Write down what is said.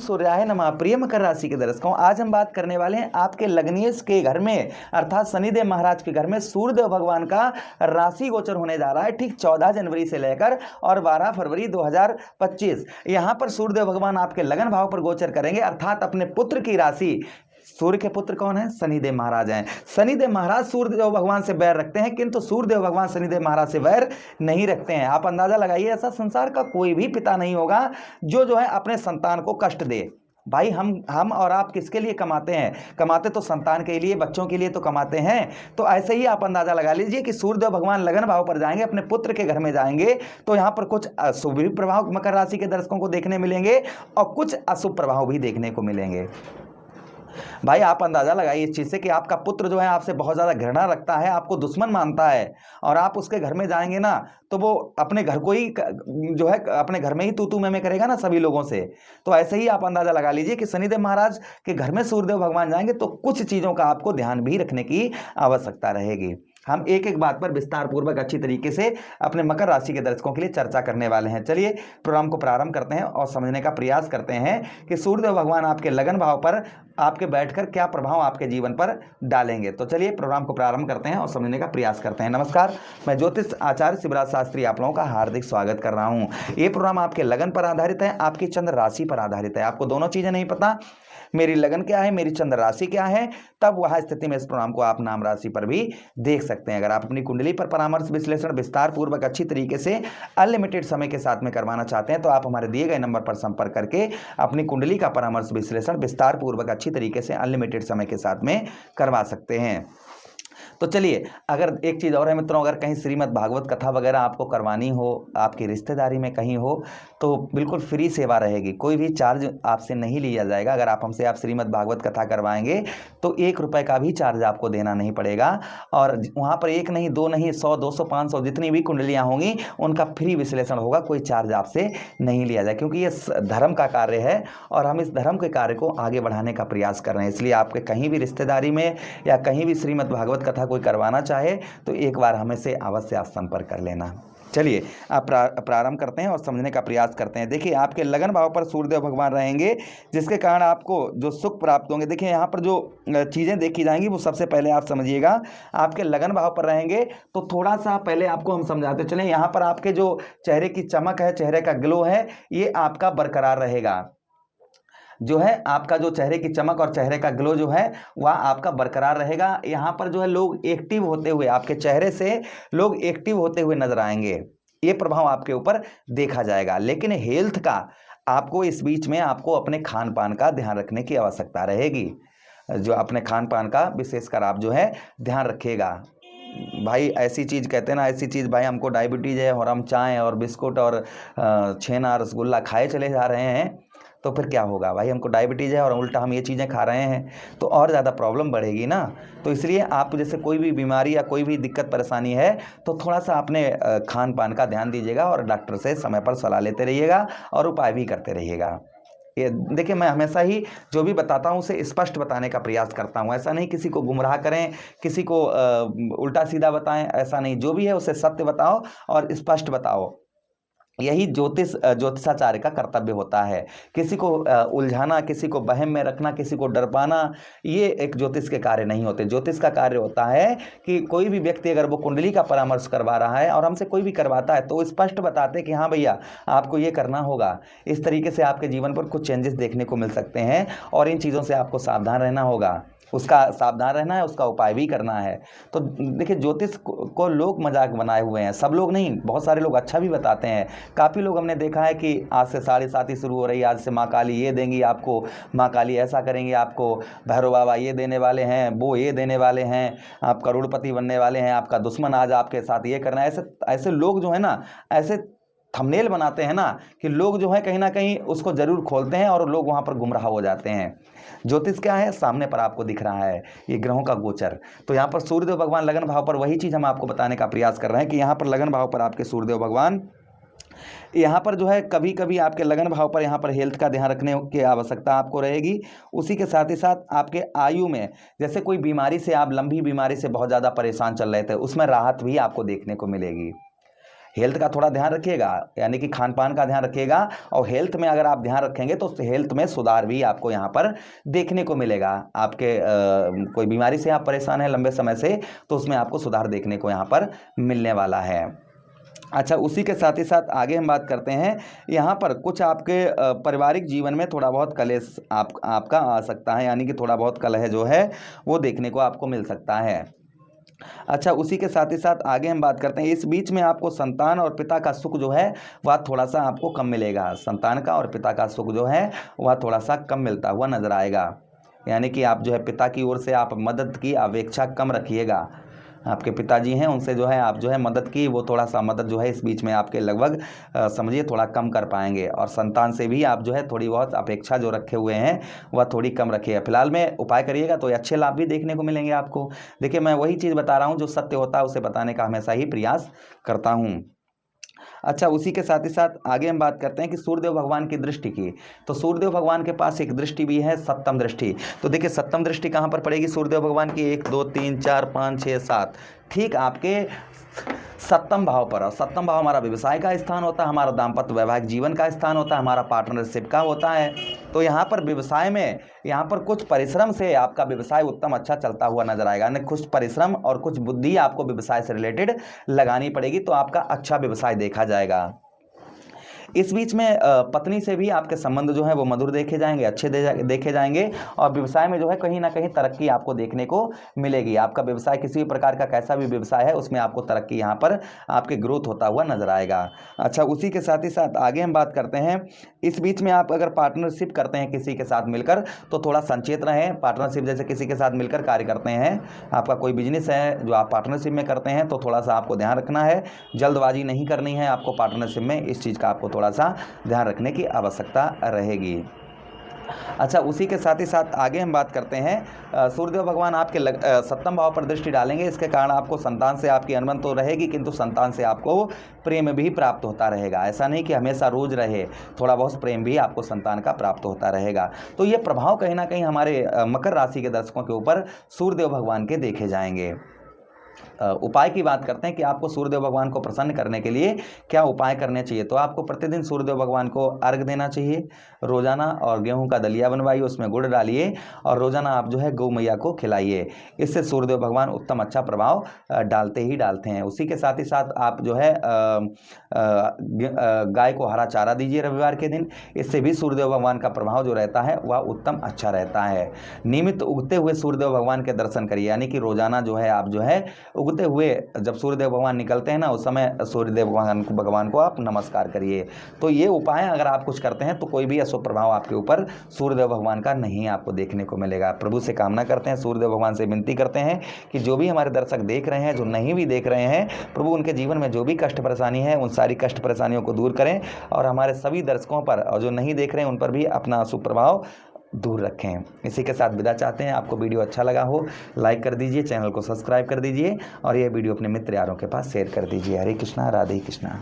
सूर्याय नमः। प्रिय मकर राशि के दर्शकों, आज हम बात करने वाले हैं आपके लग्नेश के घर में अर्थात शनिदेव महाराज के घर में सूर्यदेव भगवान का राशि गोचर होने जा रहा है ठीक 14 जनवरी से लेकर और 12 फरवरी 2025। यहां पर सूर्यदेव भगवान आपके लगन भाव पर गोचर करेंगे अर्थात अपने पुत्र की राशि। सूर्य के पुत्र कौन है? शनिदेव महाराज हैं। शनिदेव महाराज सूर्यदेव भगवान से बैर रखते हैं, किंतु सूर्यदेव भगवान शनिदेव महाराज से बैर नहीं रखते हैं। आप अंदाजा लगाइए, ऐसा संसार का कोई भी पिता नहीं होगा जो है अपने संतान को कष्ट दे। भाई हम और आप किसके लिए कमाते हैं? कमाते तो संतान के लिए, बच्चों के लिए तो कमाते हैं। तो ऐसे ही आप अंदाजा लगा लीजिए कि सूर्यदेव भगवान लगन भाव पर जाएंगे, अपने पुत्र के घर में जाएंगे, तो यहाँ पर कुछ शुभ प्रभाव मकर राशि के दर्शकों को देखने मिलेंगे और कुछ अशुभ प्रभाव भी देखने को मिलेंगे। भाई आप अंदाजा लगाइए इस चीज से कि आपका पुत्र जो है आपसे बहुत ज्यादा घृणा रखता है, आपको दुश्मन मानता है, और आप उसके घर में जाएंगे ना तो वो अपने घर को ही जो है अपने घर में ही तू में करेगा ना सभी लोगों से। तो ऐसे ही आप अंदाजा लगा लीजिए कि शनिदेव महाराज के घर में सूर्यदेव भगवान जाएंगे तो कुछ चीजों का आपको ध्यान भी रखने की आवश्यकता रहेगी। हम एक एक बात पर विस्तार पूर्वक अच्छी तरीके से अपने मकर राशि के दर्शकों के लिए चर्चा करने वाले हैं। चलिए प्रोग्राम को प्रारंभ करते हैं और समझने का प्रयास करते हैं कि सूर्यदेव भगवान आपके लगन भाव पर आपके बैठकर क्या प्रभाव आपके जीवन पर डालेंगे। तो चलिए प्रोग्राम को प्रारंभ करते हैं और समझने का प्रयास करते हैं। नमस्कार, मैं ज्योतिष आचार्य शिवराज शास्त्री आप लोगों का हार्दिक स्वागत कर रहा हूं। ये प्रोग्राम आपके लगन पर आधारित है, आपकी चंद्र राशि पर आधारित है। आपको दोनों चीजें नहीं पता, मेरी लगन क्या है, मेरी चंद्र राशि क्या है, तब वह स्थिति में इस प्रोग्राम को आप नाम राशि पर भी देख सकते हैं। अगर आप अपनी कुंडली पर परामर्श विश्लेषण विस्तार पूर्वक अच्छी तरीके से अनलिमिटेड समय के साथ में करवाना चाहते हैं तो आप हमारे दिए गए नंबर पर संपर्क करके अपनी कुंडली का परामर्श विश्लेषण विस्तार पूर्वक अच्छी तरीके से अनलिमिटेड समय के साथ में करवा सकते हैं। तो चलिए, अगर एक चीज़ और है मित्रों, अगर कहीं श्रीमद् भागवत कथा वगैरह आपको करवानी हो, आपकी रिश्तेदारी में कहीं हो, तो बिल्कुल फ्री सेवा रहेगी, कोई भी चार्ज आपसे नहीं लिया जाएगा। अगर आप हमसे श्रीमद् भागवत कथा करवाएंगे तो 1 रुपये का भी चार्ज आपको देना नहीं पड़ेगा। और वहाँ पर 1 नहीं 2 नहीं 100 200 500 जितनी भी कुंडलियाँ होंगी उनका फ्री विश्लेषण होगा, कोई चार्ज आपसे नहीं लिया जाए, क्योंकि ये धर्म का कार्य है और हम इस धर्म के कार्य को आगे बढ़ाने का प्रयास कर रहे हैं। इसलिए आपके कहीं भी रिश्तेदारी में या कहीं भी श्रीमद् भागवत कथा कोई करवाना चाहे तो एक बार हमें से अवश्य आप संपर्क कर लेना। चलिए आप प्रारंभ करते हैं और समझने का प्रयास करते हैं। देखिए आपके लगन भाव पर सूर्यदेव भगवान रहेंगे, जिसके कारण आपको जो सुख प्राप्त होंगे। देखिए यहाँ पर जो चीज़ें देखी जाएंगी वो सबसे पहले आप समझिएगा, आपके लगन भाव पर रहेंगे तो थोड़ा सा पहले आपको हम समझाते चलें। यहाँ पर आपके जो चेहरे की चमक है, चेहरे का ग्लो है, ये आपका बरकरार रहेगा। जो है आपका जो चेहरे की चमक और चेहरे का ग्लो जो है वह आपका बरकरार रहेगा। यहाँ पर जो है लोग एक्टिव होते हुए, आपके चेहरे से लोग एक्टिव होते हुए नजर आएंगे, ये प्रभाव आपके ऊपर देखा जाएगा। लेकिन हेल्थ का आपको इस बीच में आपको अपने खान पान का ध्यान रखने की आवश्यकता रहेगी। जो अपने खान पान का विशेषकर आप जो है ध्यान रखिएगा। भाई ऐसी चीज़ कहते हैं ना, ऐसी चीज़ भाई हमको डायबिटीज़ है और हम चाय और बिस्कुट और छेना रसगुल्ला खाए चले जा रहे हैं तो फिर क्या होगा? भाई हमको डायबिटीज़ है और उल्टा हम ये चीज़ें खा रहे हैं तो और ज़्यादा प्रॉब्लम बढ़ेगी ना। तो इसलिए आप जैसे कोई भी बीमारी या कोई भी दिक्कत परेशानी है तो थोड़ा सा अपने खान पान का ध्यान दीजिएगा और डॉक्टर से समय पर सलाह लेते रहिएगा और उपाय भी करते रहिएगा। ये देखिए, मैं हमेशा ही जो भी बताता हूँ उसे स्पष्ट बताने का प्रयास करता हूँ। ऐसा नहीं किसी को गुमराह करें, किसी को उल्टा सीधा बताएं, ऐसा नहीं। जो भी है उसे सत्य बताओ और स्पष्ट बताओ। यही ज्योतिषाचार्य का कर्तव्य होता है। किसी को उलझाना, किसी को वहम में रखना, किसी को डरपाना, ये एक ज्योतिष के कार्य नहीं होते। ज्योतिष का कार्य होता है कि कोई भी व्यक्ति अगर वो कुंडली का परामर्श करवा रहा है और हमसे कोई भी करवाता है तो स्पष्ट बताते कि हाँ भैया आपको ये करना होगा। इस तरीके से आपके जीवन पर कुछ चेंजेस देखने को मिल सकते हैं और इन चीज़ों से आपको सावधान रहना होगा, उसका सावधान रहना है, उसका उपाय भी करना है। तो देखिए ज्योतिष को लोग मजाक बनाए हुए हैं, सब लोग नहीं, बहुत सारे लोग अच्छा भी बताते हैं। काफ़ी लोग हमने देखा है कि आज से 7:30 शुरू हो रही है, आज से माँ काली ये देंगी आपको, माँ काली ऐसा करेंगे आपको, भैरव बाबा ये देने वाले हैं, वो ये देने वाले हैं, आप करोड़पति बनने वाले हैं, आपका दुश्मन आज आपके साथ ये करना है। ऐसे ऐसे लोग जो है ना, ऐसे थंबनेल बनाते हैं ना कि लोग जो है कहीं ना कहीं उसको जरूर खोलते हैं और लोग वहाँ पर गुमराह हो जाते हैं। ज्योतिष क्या है? सामने पर आपको दिख रहा है ये ग्रहों का गोचर। तो यहाँ पर सूर्यदेव भगवान लगन भाव पर, वही चीज़ हम आपको बताने का प्रयास कर रहे हैं कि यहाँ पर लगन भाव पर आपके सूर्यदेव भगवान, यहाँ पर जो है कभी कभी आपके लगन भाव पर यहाँ पर हेल्थ का ध्यान रखने की आवश्यकता आपको रहेगी। उसी के साथ ही साथ आपके आयु में, जैसे कोई बीमारी से, आप लंबी बीमारी से बहुत ज़्यादा परेशान चल रहे थे, उसमें राहत भी आपको देखने को मिलेगी। हेल्थ का थोड़ा ध्यान रखिएगा, यानी कि खान पान का ध्यान रखिएगा, और हेल्थ में अगर आप ध्यान रखेंगे तो हेल्थ में सुधार भी आपको यहाँ पर देखने को मिलेगा। आपके कोई बीमारी से आप परेशान हैं लंबे समय से, तो उसमें आपको सुधार देखने को यहाँ पर मिलने वाला है। अच्छा, उसी के साथ ही साथ आगे हम बात करते हैं, यहाँ पर कुछ आपके पारिवारिक जीवन में थोड़ा बहुत कलेश आपका आ सकता है, यानी कि थोड़ा बहुत कलह जो है वो देखने को आपको मिल सकता है। अच्छा, उसी के साथ ही साथ आगे हम बात करते हैं, इस बीच में आपको संतान और पिता का सुख जो है वह थोड़ा सा आपको कम मिलेगा। संतान का और पिता का सुख जो है वह थोड़ा सा कम मिलता हुआ नजर आएगा, यानी कि आप जो है पिता की ओर से आप मदद की अपेक्षा कम रखिएगा। आपके पिताजी हैं उनसे जो है आप जो है मदद की, वो थोड़ा सा मदद जो है इस बीच में आपके लगभग समझिए थोड़ा कम कर पाएंगे। और संतान से भी आप जो है थोड़ी बहुत अपेक्षा जो रखे हुए हैं वह थोड़ी कम रखिएगा। फिलहाल में उपाय करिएगा तो अच्छे लाभ भी देखने को मिलेंगे आपको। देखिए, मैं वही चीज़ बता रहा हूँ जो सत्य होता है उसे बताने का हमेशा ही प्रयास करता हूँ। अच्छा, उसी के साथ ही साथ आगे हम बात करते हैं कि सूर्यदेव भगवान की दृष्टि की, तो सूर्यदेव भगवान के पास एक दृष्टि भी है, सप्तम दृष्टि। तो देखिए, सप्तम दृष्टि कहाँ पर पड़ेगी सूर्यदेव भगवान की? 1 2 3 4 5 6 7, ठीक आपके सप्तम भाव पर। और सप्तम भाव हमारा व्यवसाय का स्थान होता है, हमारा दाम्पत्य वैवाहिक जीवन का स्थान होता है, हमारा पार्टनरशिप का होता है। तो यहाँ पर व्यवसाय में यहाँ पर कुछ परिश्रम से आपका व्यवसाय उत्तम अच्छा चलता हुआ नजर आएगा, यानी कुछ परिश्रम और कुछ बुद्धि आपको व्यवसाय से रिलेटेड लगानी पड़ेगी, तो आपका अच्छा व्यवसाय देखा जाएगा। इस बीच में पत्नी से भी आपके संबंध जो है वो मधुर देखे जाएंगे, अच्छे देखे जाएंगे, और व्यवसाय में जो है कहीं ना कहीं तरक्की आपको देखने को मिलेगी। आपका व्यवसाय किसी भी प्रकार का कैसा भी व्यवसाय है उसमें आपको तरक्की यहाँ पर आपके ग्रोथ होता हुआ नजर आएगा। अच्छा, उसी के साथ ही साथ आगे हम बात करते हैं, इस बीच में आप अगर पार्टनरशिप करते हैं किसी के साथ मिलकर तो थोड़ा संचेत रहें। पार्टनरशिप जैसे किसी के साथ मिलकर कार्य करते हैं, आपका कोई बिजनेस है जो आप पार्टनरशिप में करते हैं, तो थोड़ा सा आपको ध्यान रखना है, जल्दबाजी नहीं करनी है आपको पार्टनरशिप में, इस चीज़ का आपको थोड़ा सा ध्यान रखने की आवश्यकता रहेगी। अच्छा, उसी के साथ ही साथ आगे हम बात करते हैं, सूर्यदेव भगवान आपके सप्तम भाव पर दृष्टि डालेंगे, इसके कारण आपको संतान से आपकी अनबन तो रहेगी, किंतु संतान से आपको प्रेम भी प्राप्त होता रहेगा। ऐसा नहीं कि हमेशा रोज रहे, थोड़ा बहुत प्रेम भी आपको संतान का प्राप्त होता रहेगा। तो ये प्रभाव कहीं ना कहीं हमारे मकर राशि के दर्शकों के ऊपर सूर्यदेव भगवान के देखे जाएंगे। उपाय की बात करते हैं कि आपको सूर्यदेव भगवान को प्रसन्न करने के लिए क्या उपाय करने चाहिए। तो आपको प्रतिदिन सूर्यदेव भगवान को अर्घ देना चाहिए रोजाना, और गेहूं का दलिया बनवाइए, उसमें गुड़ डालिए और रोजाना आप जो है गौ मैया को खिलाइए। इससे सूर्यदेव भगवान उत्तम अच्छा प्रभाव डालते ही डालते हैं। उसी के साथ ही साथ आप जो है गाय को हरा चारा दीजिए रविवार के दिन, इससे भी सूर्यदेव भगवान का प्रभाव जो रहता है वह उत्तम अच्छा रहता है। नियमित उगते हुए सूर्यदेव भगवान के दर्शन करिए, यानी कि रोजाना जो है आप जो है उगते हुए जब सूर्यदेव भगवान निकलते हैं ना, उस समय सूर्यदेव भगवान को आप नमस्कार करिए। तो ये उपाय अगर आप कुछ करते हैं तो कोई भी अशुभ प्रभाव आपके ऊपर सूर्यदेव भगवान का नहीं आपको देखने को मिलेगा। प्रभु से कामना करते हैं, सूर्यदेव भगवान से विनती करते हैं कि जो भी हमारे दर्शक देख रहे हैं, जो नहीं भी देख रहे हैं, प्रभु उनके जीवन में जो भी कष्ट परेशानी है उन सारी कष्ट परेशानियों को दूर करें, और हमारे सभी दर्शकों पर और जो नहीं देख रहे हैं उन पर भी अपना अशुभ प्रभाव दूर रखें। इसी के साथ विदा चाहते हैं। आपको वीडियो अच्छा लगा हो लाइक कर दीजिए, चैनल को सब्सक्राइब कर दीजिए, और यह वीडियो अपने मित्र यारों के पास शेयर कर दीजिए। हरे कृष्णा, राधे कृष्णा।